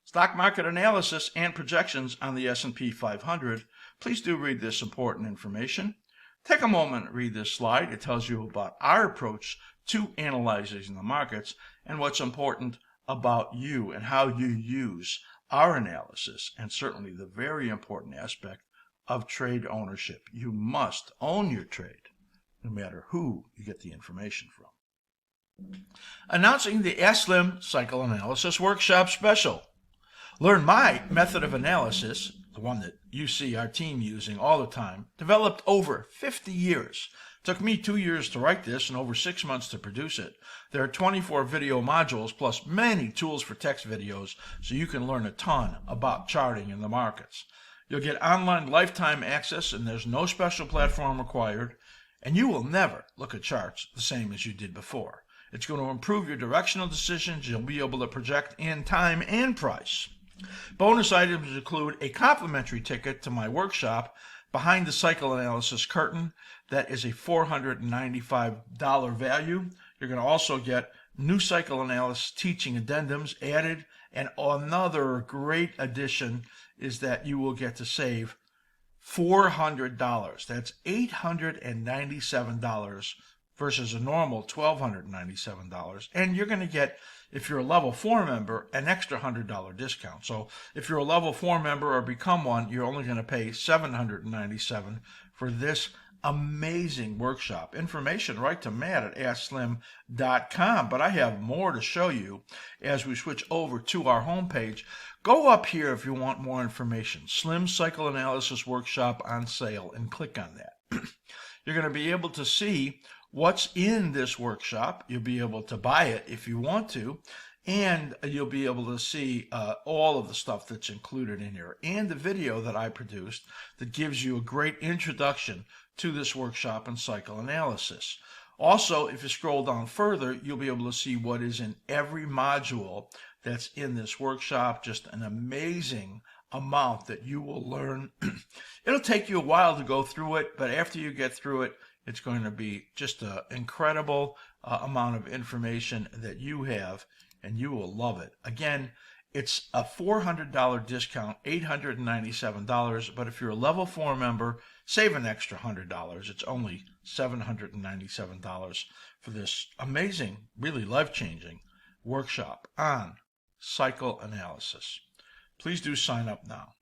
Stock market analysis and projections on the S&P 500. Please do read this important information. Take a moment and read this slide. It tells you about our approach to analyzing the markets and what's important about you and how you use our analysis, and certainly the very important aspect of trade ownership. You must own your trade, no matter who you get the information from. Announcing the askSlim Cycle Analysis Workshop Special. Learn my method of analysis, the one that you see our team using all the time, developed over 50 years. Took me 2 years to write this and over 6 months to produce it. There are 24 video modules plus many tools for text videos, so you can learn a ton about charting in the markets. You'll get online lifetime access, and there's no special platform required, and you will never look at charts the same as you did before. It's going to improve your directional decisions. You'll be able to project in time and price. Bonus items include a complimentary ticket to my workshop, Behind the Cycle Analysis Curtain. That is a $495 value. You're going to also get new cycle analysis teaching addendums added, and another great addition is that you will get to save $400. That's $897 versus a normal $1,297. And you're going to get, if you're a level 4 member, an extra $100 discount. So if you're a level 4 member or become one, you're only going to pay $797 for this amazing workshop. Information right to Matt at askSlim.com. But I have more to show you as we switch over to our homepage. Go up here if you want more information. Slim Cycle Analysis Workshop on sale, and click on that. You're going to be able to see what's in this workshop. You'll be able to buy it if you want to, and you'll be able to see all of the stuff that's included in here, and the video that I produced that gives you a great introduction to this workshop and cycle analysis. Also, if you scroll down further, you'll be able to see what is in every module that's in this workshop. Just an amazing amount that you will learn. It'll take you a while to go through it, but after you get through it, it's going to be just an incredible amount of information that you have, and you will love it. Again, it's a $400 discount, $897, but if you're a level 4 member, save an extra $100. It's only $797 for this amazing, really life-changing workshop on cycle analysis. Please do sign up now.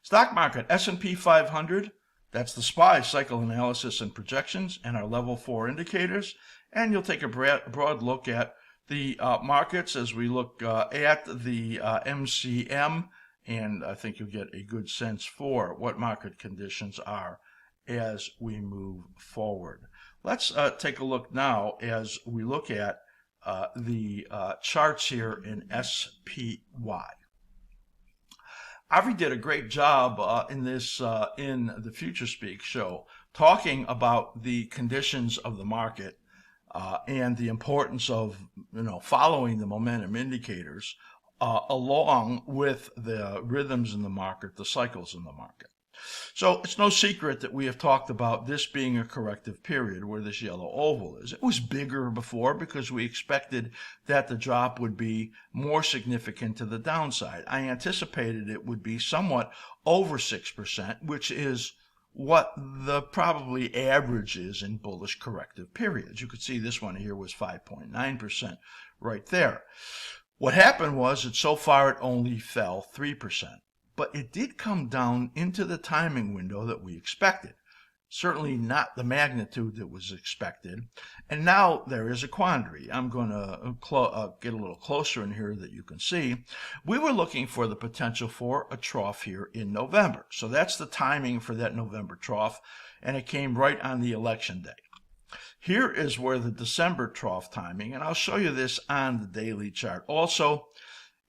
Stock market, S&P 500, that's the SPY cycle analysis and projections and our level 4 indicators. And you'll take a broad look at the markets as we look at the MCM, and I think you'll get a good sense for what market conditions are as we move forward. Let's take a look now as we look at the charts here in SPY. Avi did a great job in this in the Future Speak show, talking about the conditions of the market and the importance of following the momentum indicators along with the rhythms in the market, the cycles in the market. So it's no secret that we have talked about this being a corrective period where this yellow oval is. It was bigger before because we expected that the drop would be more significant to the downside. I anticipated it would be somewhat over 6%, which is what the probably average is in bullish corrective periods. You could see this one here was 5.9% right there. What happened was that so far it only fell 3%. But it did come down into the timing window that we expected. Certainly not the magnitude that was expected. And now there is a quandary. I'm going to get a little closer in here that you can see. We were looking for the potential for a trough here in November. So that's the timing for that November trough, and it came right on the election day. Here is where the December trough timing, and I'll show you this on the daily chart also,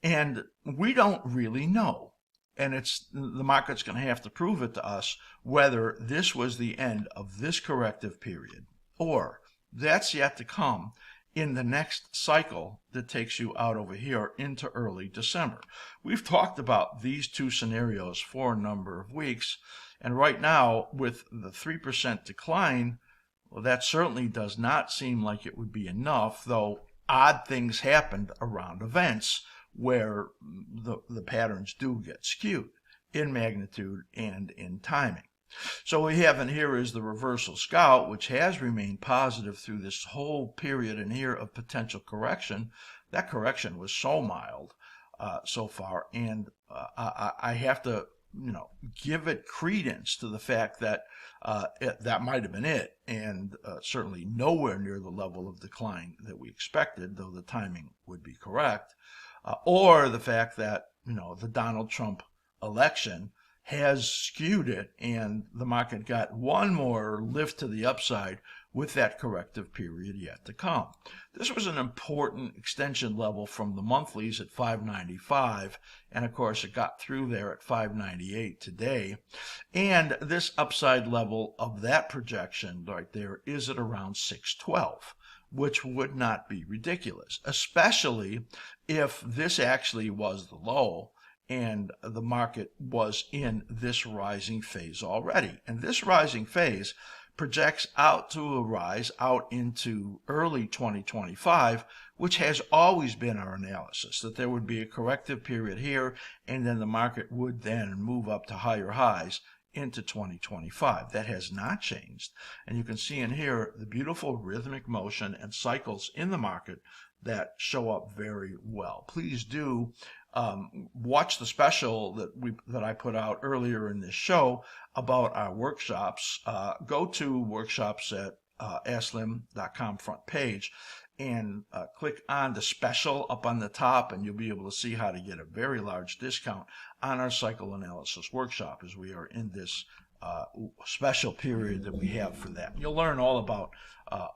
and we don't really know. And the market's going to have to prove it to us whether this was the end of this corrective period, or that's yet to come in the next cycle that takes you out over here into early December. We've talked about these two scenarios for a number of weeks, and right now with the 3% decline, well, that certainly does not seem like it would be enough, though odd things happened around events where the patterns do get skewed in magnitude and in timing. So what we have in here is the reversal scout, which has remained positive through this whole period in here of potential correction. That correction was so mild so far, and I have to give it credence to the fact that that might have been it, and certainly nowhere near the level of decline that we expected, though the timing would be correct, or the fact that the Donald Trump election has skewed it, and the market got one more lift to the upside with that corrective period yet to come. This was an important extension level from the monthlies at 595, and of course it got through there at 598 today. And this upside level of that projection right there is at around 612, which would not be ridiculous, especially if this actually was the low and the market was in this rising phase already. And this rising phase projects out to a rise out into early 2025, which has always been our analysis, that there would be a corrective period here, and then the market would then move up to higher highs into 2025. That has not changed. And you can see in here the beautiful rhythmic motion and cycles in the market that show up very well. Please do watch the special that I put out earlier in this show about our workshops. Go to workshops at askSlim.com front page and click on the special up on the top, and you'll be able to see how to get a very large discount on our cycle analysis workshop, as we are in this special period that we have for that. You'll learn all about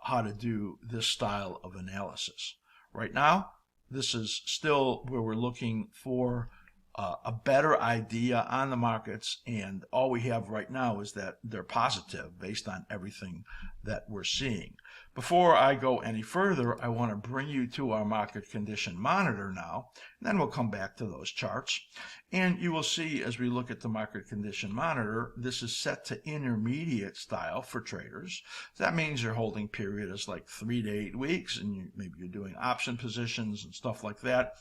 how to do this style of analysis. Right now, this is still where we're looking for a better idea on the markets, and all we have right now is that they're positive based on everything that we're seeing. Before I go any further, I want to bring you to our market condition monitor now, and then we'll come back to those charts. And you will see as we look at the market condition monitor, this is set to intermediate style for traders. That means you're holding period as like 3 to 8 weeks, and maybe you're doing option positions and stuff like that.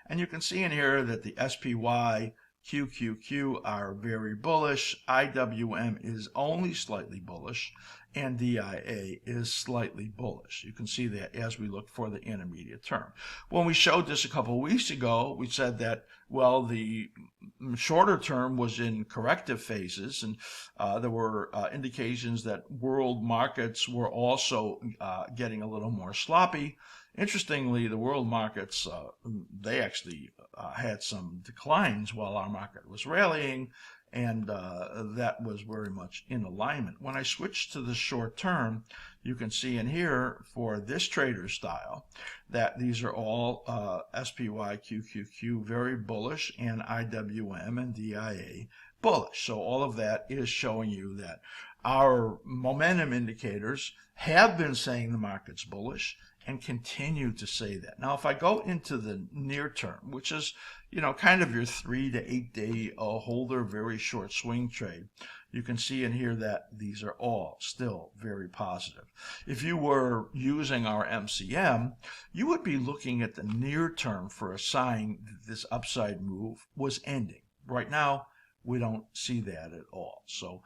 And you can see in here that the SPY, QQQ are very bullish, IWM is only slightly bullish, and DIA is slightly bullish. You can see that as we look for the intermediate term. When we showed this a couple of weeks ago, we said that, well, the shorter term was in corrective phases, and there were indications that world markets were also getting a little more sloppy. Interestingly, the world markets, they actually had some declines while our market was rallying, and that was very much in alignment. When I switch to the short term, you can see in here for this trader style that these are all SPY, QQQ very bullish, and IWM and DIA bullish. So all of that is showing you that our momentum indicators have been saying the market's bullish and continue to say that. Now, if I go into the near term, which is, kind of your 3 to 8 day holder, very short swing trade, you can see in here that these are all still very positive. If you were using our MCM, you would be looking at the near term for a sign that this upside move was ending. Right now, we don't see that at all. So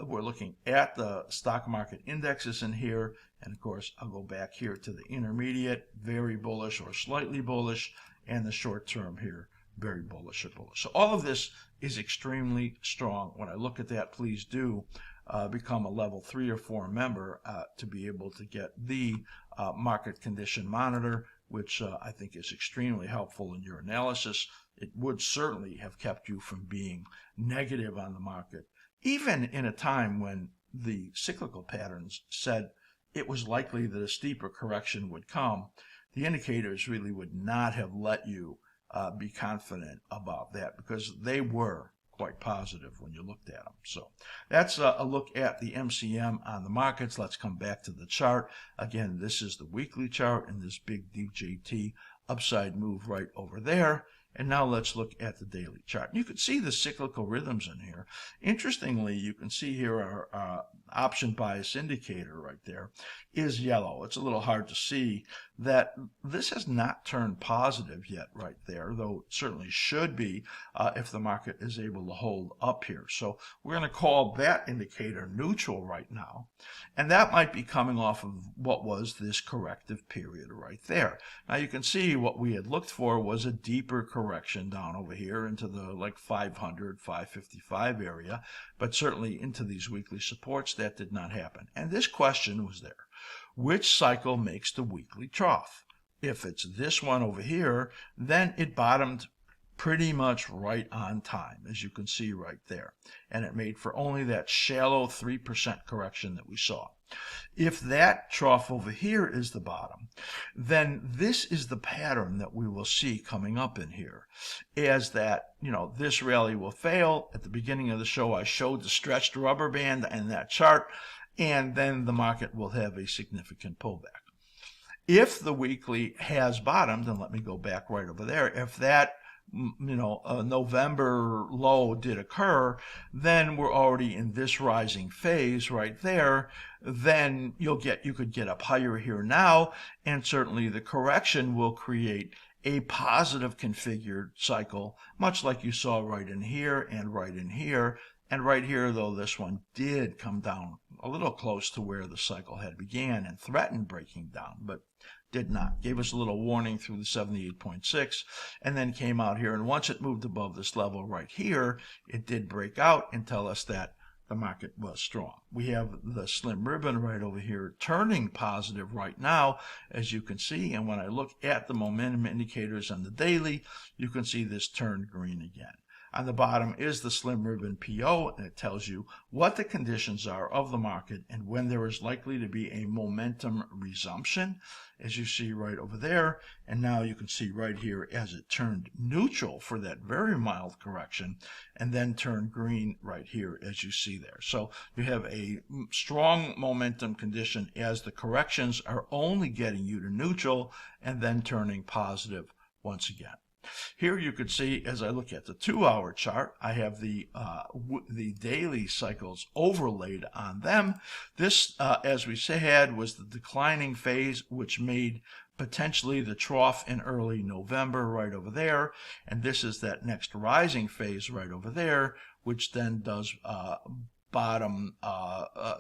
we're looking at the stock market indexes in here. And of course, I'll go back here to the intermediate, very bullish or slightly bullish, and the short term here, very bullish or bullish. So all of this is extremely strong. When I look at that, please do become a level 3 or 4 member to be able to get the market condition monitor, which I think is extremely helpful in your analysis. It would certainly have kept you from being negative on the market, even in a time when the cyclical patterns said it was likely that a steeper correction would come. The indicators really would not have let you be confident about that, because they were quite positive when you looked at them. So that's a look at the MCM on the markets. Let's come back to the chart. Again, this is the weekly chart and this big DJT upside move right over there. And now let's look at the daily chart. You can see the cyclical rhythms in here. Interestingly, you can see here our option bias indicator right there, is yellow. It's a little hard to see that this has not turned positive yet right there, though it certainly should be if the market is able to hold up here. So we're going to call that indicator neutral right now, and that might be coming off of what was this corrective period right there. Now you can see what we had looked for was a deeper correction down over here into the like 500, 555 area, but certainly into these weekly supports. That did not happen. And this question was there: which cycle makes the weekly trough? If it's this one over here, then it bottomed pretty much right on time, as you can see right there. And it made for only that shallow 3% correction that we saw. If that trough over here is the bottom, then this is the pattern that we will see coming up in here, as that, this rally will fail. At the beginning of the show, I showed the stretched rubber band and that chart, and then the market will have a significant pullback. If the weekly has bottomed, and let me go back right over there, if that a November low did occur, then we're already in this rising phase right there. Then you could get up higher here now, and certainly the correction will create a positive configured cycle, much like you saw right in here and right in here. And right here, though, this one did come down a little close to where the cycle had began and threatened breaking down, but did not. Gave us a little warning through the 78.6 and then came out here. And once it moved above this level right here, it did break out and tell us that the market was strong. We have the slim ribbon right over here turning positive right now, as you can see. And when I look at the momentum indicators on the daily, you can see this turned green again. On the bottom is the slim ribbon PO, and it tells you what the conditions are of the market and when there is likely to be a momentum resumption, as you see right over there. And now you can see right here as it turned neutral for that very mild correction and then turned green right here, as you see there. So you have a strong momentum condition as the corrections are only getting you to neutral and then turning positive once again. Here you could see, as I look at the 2-hour chart, I have the daily cycles overlaid on them. This, as we said, was the declining phase, which made potentially the trough in early November right over there. And this is that next rising phase right over there, which then does bottom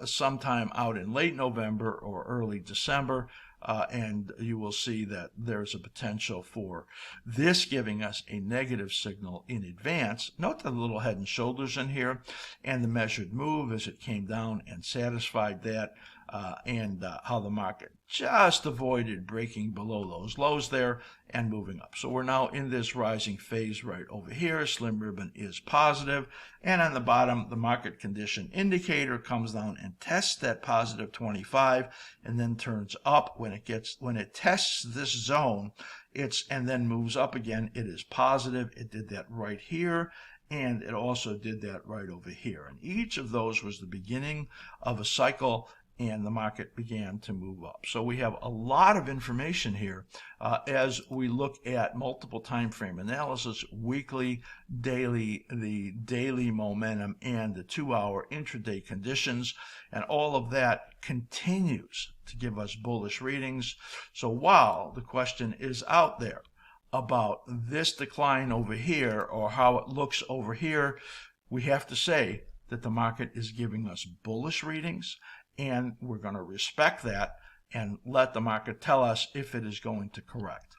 sometime out in late November or early December. And you will see that there's a potential for this giving us a negative signal in advance. Note the little head and shoulders in here and the measured move as it came down and satisfied that, and how the market just avoided breaking below those lows there and moving up. So we're now in this rising phase right over here. Slim ribbon is positive, and on the bottom the market condition indicator comes down and tests that positive 25 and then turns up. When it tests this zone, and then moves up again, it is positive. It did that right here, and it also did that right over here. And each of those was the beginning of a cycle, and the market began to move up. So we have a lot of information here as we look at multiple time frame analysis, weekly, daily, the daily momentum, and the 2-hour intraday conditions, and all of that continues to give us bullish readings. So while the question is out there about this decline over here or how it looks over here, we have to say that the market is giving us bullish readings, and we're going to respect that and let the market tell us if it is going to correct.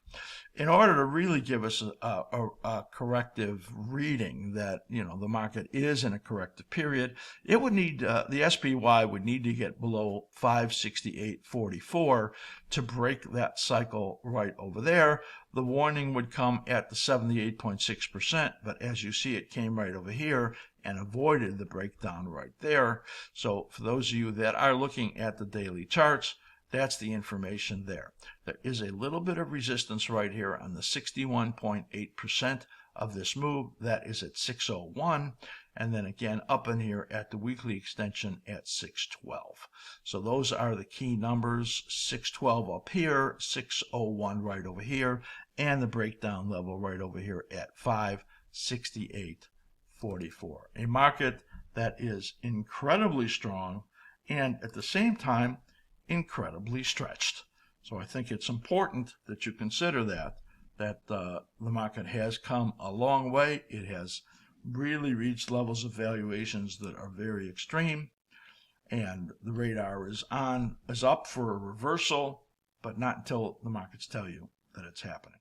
In order to really give us a corrective reading that the market is in a corrective period, it would need the SPY would need to get below 568.44 to break that cycle right over there. The warning would come at the 78.6%, but as you see, it came right over here and avoided the breakdown right there. So for those of you that are looking at the daily charts, that's the information there. There is a little bit of resistance right here on the 61.8% of this move. That is at 601. And then again up in here at the weekly extension at 612. So those are the key numbers: 612 up here, 601 right over here, and the breakdown level right over here at 568.44. A market that is incredibly strong and at the same time, incredibly stretched. So I think it's important that you consider that the market has come a long way. It has really reached levels of valuations that are very extreme, and the radar is up for a reversal, but not until the markets tell you that it's happening.